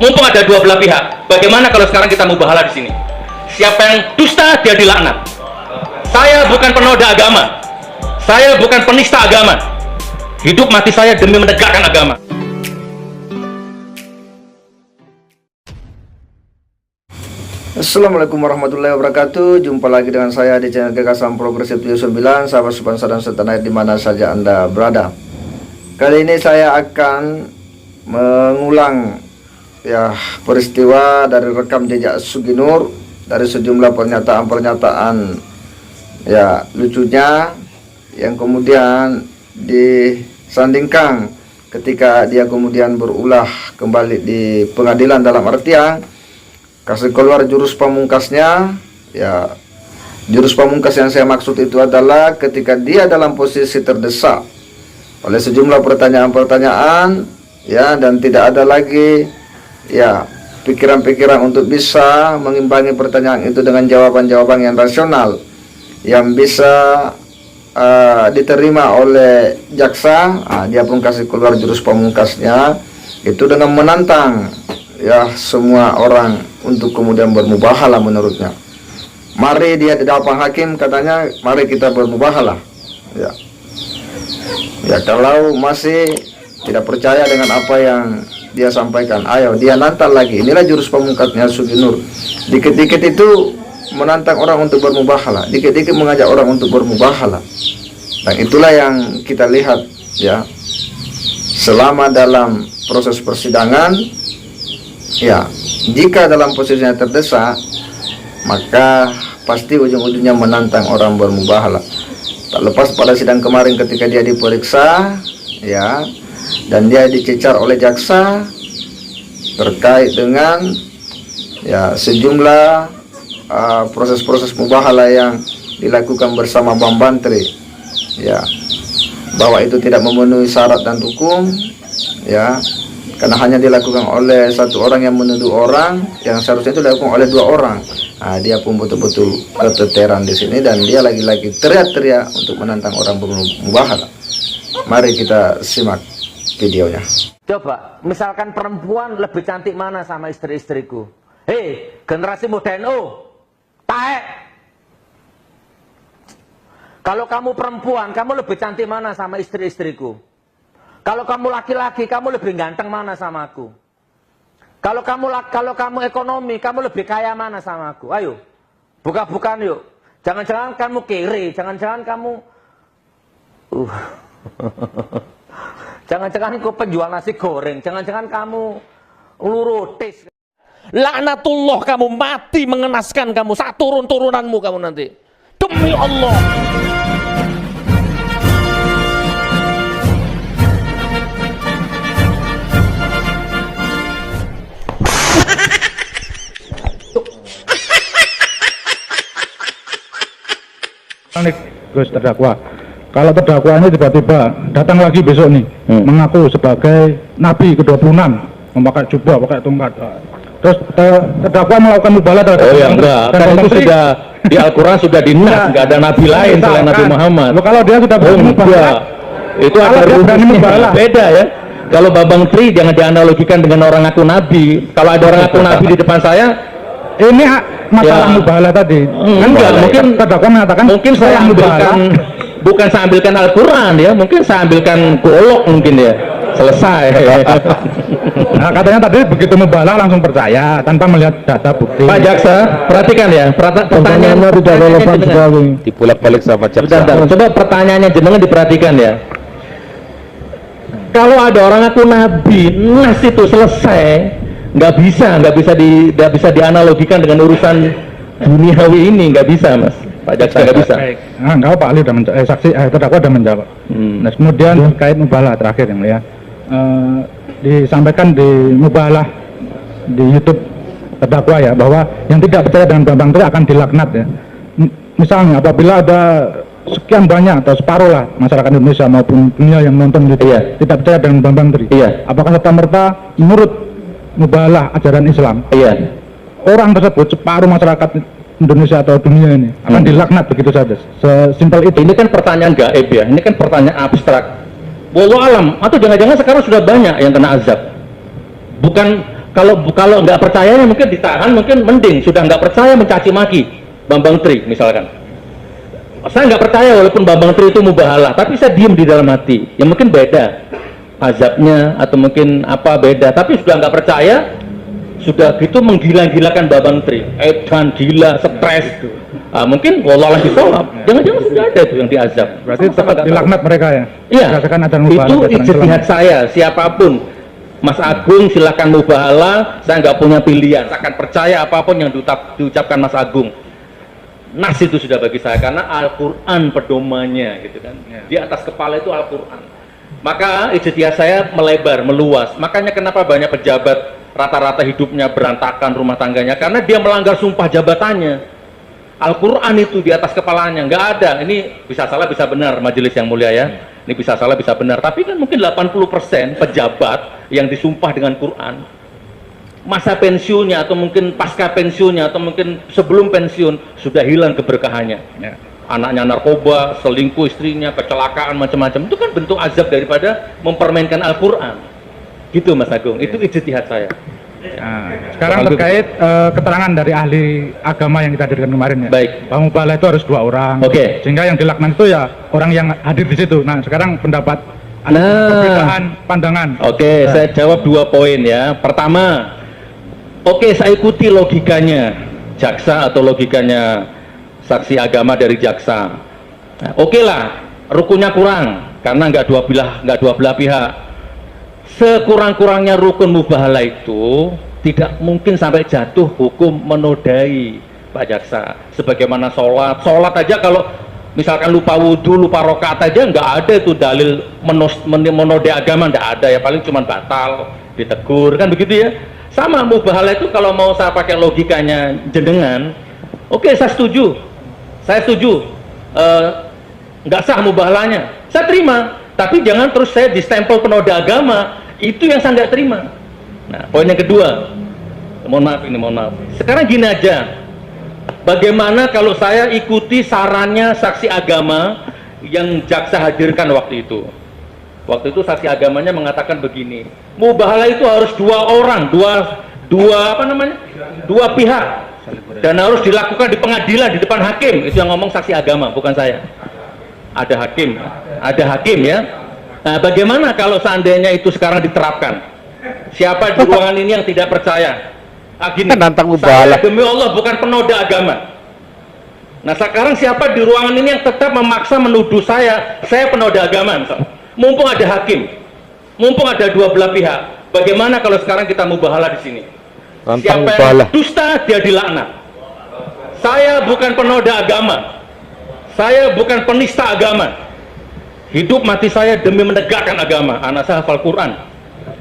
mumpung ada dua belah pihak, bagaimana kalau sekarang kita mubahalah di sini? Siapa yang dusta, dia dilaknat. Saya bukan penoda agama, saya bukan penista agama. Hidup mati saya demi menegakkan agama. Assalamualaikum warahmatullahi wabarakatuh. Jumpa lagi dengan saya di channel Gagasan Progresif 79. Sahabat sebangsa dan setanah di mana saja Anda berada. Kali ini saya akan mengulang peristiwa dari rekam jejak Suginur, dari sejumlah pernyataan-pernyataan lucunya yang kemudian disandingkan ketika dia kemudian berulah kembali di pengadilan, dalam artian kasih keluar jurus pamungkasnya. Jurus pamungkas yang saya maksud itu adalah ketika dia dalam posisi terdesak oleh sejumlah pertanyaan-pertanyaan dan tidak ada lagi pikiran-pikiran untuk bisa mengimbangi pertanyaan itu dengan jawaban-jawaban yang rasional yang bisa diterima oleh jaksa. Dia pun kasih keluar jurus pamungkasnya itu dengan menantang semua orang untuk kemudian bermubahalah menurutnya. Mari dia di hadapan hakim, katanya mari kita bermubahalah. Kalau masih tidak percaya dengan apa yang dia sampaikan, ayo dia nantang lagi. Inilah jurus pamungkasnya Suginur. Dikit-dikit itu menantang orang untuk bermubahalah, dikit-dikit mengajak orang untuk bermubahalah. Dan itulah yang kita lihat selama dalam proses persidangan. Jika dalam posisinya terdesak, maka pasti ujung-ujungnya menantang orang bermubahalah. Tak lepas pada sidang kemarin ketika dia diperiksa dan dia dicecar oleh jaksa terkait dengan sejumlah proses-proses mubahalah yang dilakukan bersama Bang Bantri, bahwa itu tidak memenuhi syarat dan hukum, karena hanya dilakukan oleh satu orang yang menuduh orang yang seharusnya itu dilakukan oleh dua orang. Dia pun betul-betul keteteran di sini dan dia lagi-lagi teriak-teriak untuk menantang orang bermubahalah. Mari kita simak videonya. Coba, misalkan perempuan lebih cantik mana sama istri-istriku? Hei, generasi muda NU, taek. Kalau kamu perempuan, kamu lebih cantik mana sama istri-istriku? Kalau kamu laki-laki, kamu lebih ganteng mana sama aku? Kalau kamu ekonomi, kamu lebih kaya mana sama aku? Ayo, buka-bukaan yuk. Jangan-jangan kamu kere, jangan-jangan kamu jangan-jangan kau penjual nasi goreng, jangan-jangan kamu lurutis. Laknatullah, kamu mati mengenaskan kamu, turun-turunanmu kamu nanti. Demi Allah. Gus terdakwa, kalau terdakwa ini tiba-tiba datang lagi besok nih mengaku sebagai nabi ke-26, memakai jubah, pakai tongkat, terus terdakwa melakukan mubahalah terhadap enggak, kan itu sudah di Al-Quran sudah dinas, nggak ada nabi lain selain Nabi Muhammad. Kalau dia sudah berani mubahalah, itu ada rumusnya, beda ya. Kalau Babang Tri jangan dianalogikan dengan orang ngaku nabi. Kalau ada orang ngaku nabi di depan saya, ini masalah mubahalah tadi. Enggak, mungkin terdakwa mengatakan mungkin saya ambilkan, bukan saya ambilkan Al-Quran mungkin saya ambilkan golok mungkin selesai. Katanya tadi begitu mubahalah langsung percaya tanpa melihat data bukti. Pak Jaksa, perhatikan pertanyaannya tidak relevan sekali. Dipulak-balik sama Jaksa. Coba pertanyaannya jenengan diperhatikan Kalau ada orang ngaku nabi, nas itu selesai. Nggak bisa dianalogikan dengan urusan duniawi ini, nggak bisa Mas. Pak Jaksa nggak bisa. Enggak, Pak Ali udah terdakwa udah menjawab. Nah, kemudian terkait mubahalah terakhir yang mulia, disampaikan di mubahalah di YouTube terdakwa bahwa yang tidak percaya dengan Bambang Tri akan dilaknat Misalnya apabila ada sekian banyak atau separuh lah masyarakat Indonesia maupun dunia yang nonton gitu tidak percaya dengan Bambang Tri, apakah serta-merta menurut mubahalah ajaran Islam, orang tersebut separuh masyarakat Indonesia atau dunia ini akan dilaknat begitu saja, sesimpel itu? Ini kan pertanyaan gaib ini kan pertanyaan abstrak. Wallahu alam, atau jangan-jangan sekarang sudah banyak yang kena azab. kalau nggak percayanya mungkin ditahan, mungkin mending. Sudah nggak percaya mencaci maki Bambang Tri misalkan. Saya nggak percaya walaupun Bambang Tri itu mubahalah, tapi saya diem di dalam hati. Ya mungkin beda azabnya atau mungkin apa beda. Tapi sudah nggak percaya, sudah gitu menggila-gilakan Bambang Tri, edan, gila, stres. Mungkin wallahualam bisawab. Jangan-jangan sudah ada itu yang diazab. Berarti tetap dilaknat mereka ya? Iya. Berdasarkan adzan Itu mubahalah. ijtihad saya. Siapapun, Mas Agung silakan mubahalah. Saya nggak punya pilihan. Saya akan percaya apapun yang diucapkan Mas Agung. Nas itu sudah bagi saya karena Al-Quran pedomannya, gitu kan. Di atas kepala itu Al-Quran. Maka ijtihad saya melebar, meluas. Makanya kenapa banyak pejabat rata-rata hidupnya berantakan rumah tangganya, karena dia melanggar sumpah jabatannya. Al-Quran itu di atas kepalanya, nggak ada. Ini bisa salah bisa benar majelis yang mulia ya. Ini bisa salah bisa benar, tapi kan mungkin 80% pejabat yang disumpah dengan Quran, masa pensiunnya atau mungkin pasca pensiunnya atau mungkin sebelum pensiun sudah hilang keberkahannya. Anaknya narkoba, selingkuh istrinya, kecelakaan macam-macam. Itu kan bentuk azab daripada mempermainkan Al-Quran. Gitu Mas Agung, itu ijtihad saya. Nah, sekarang terkait keterangan dari ahli agama yang kita hadirkan kemarin ya. Baik. Pak Mubahalah itu harus 2 orang. Oke. Sehingga yang dilaknat itu ya orang yang hadir di situ. Nah, sekarang pendapat ada perbedaan pandangan. Oke, saya jawab 2 poin ya. Pertama, oke, saya ikuti logikanya jaksa atau logikanya saksi agama dari jaksa. Nah, oke lah, rukunnya kurang karena nggak dua belah pihak. Sekurang-kurangnya rukun mubahalah itu tidak mungkin sampai jatuh hukum menodai Pak Jaksa. Sebagaimana sholat aja kalau misalkan lupa wudhu, lupa rokaat aja nggak ada itu dalil menodai agama, nggak ada ya, paling cuma batal, ditegur kan begitu ya. Sama mubahalah itu kalau mau saya pakai logikanya jenengan, oke, saya setuju, nggak sah mubahalahnya, saya terima. Tapi jangan terus saya distempel penoda agama, itu yang saya nggak terima. Nah, poin yang kedua, mohon maaf. Sekarang gini aja, bagaimana kalau saya ikuti sarannya saksi agama yang jaksa hadirkan waktu itu? Waktu itu saksi agamanya mengatakan begini, mubahalah itu harus 2 orang, dua pihak, dan harus dilakukan di pengadilan di depan hakim. Itu yang ngomong saksi agama, bukan saya. Ada hakim ya. Nah, bagaimana kalau seandainya itu sekarang diterapkan? Siapa di ruangan ini yang tidak percaya? Gini, saya demi Allah bukan penoda agama. Nah, sekarang siapa di ruangan ini yang tetap memaksa menuduh saya penoda agama misalnya? Mumpung ada hakim, mumpung ada 2 belah pihak. Bagaimana kalau sekarang kita mubahalah di sini? Siapa yang dusta dia dilaknat. Saya bukan penoda agama. Saya bukan penista agama. Hidup mati saya demi menegakkan agama. Anak saya hafal Quran.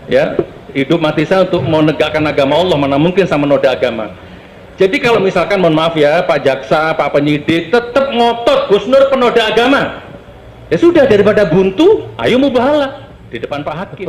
Ya, hidup mati saya untuk menegakkan agama Allah. Mana mungkin sama noda agama. Jadi kalau misalkan mohon maaf ya, Pak Jaksa, Pak Penyidik tetap ngotot Gus Nur penoda agama. Ya sudah, daripada buntu, ayo mubahalah di depan Pak Hakim.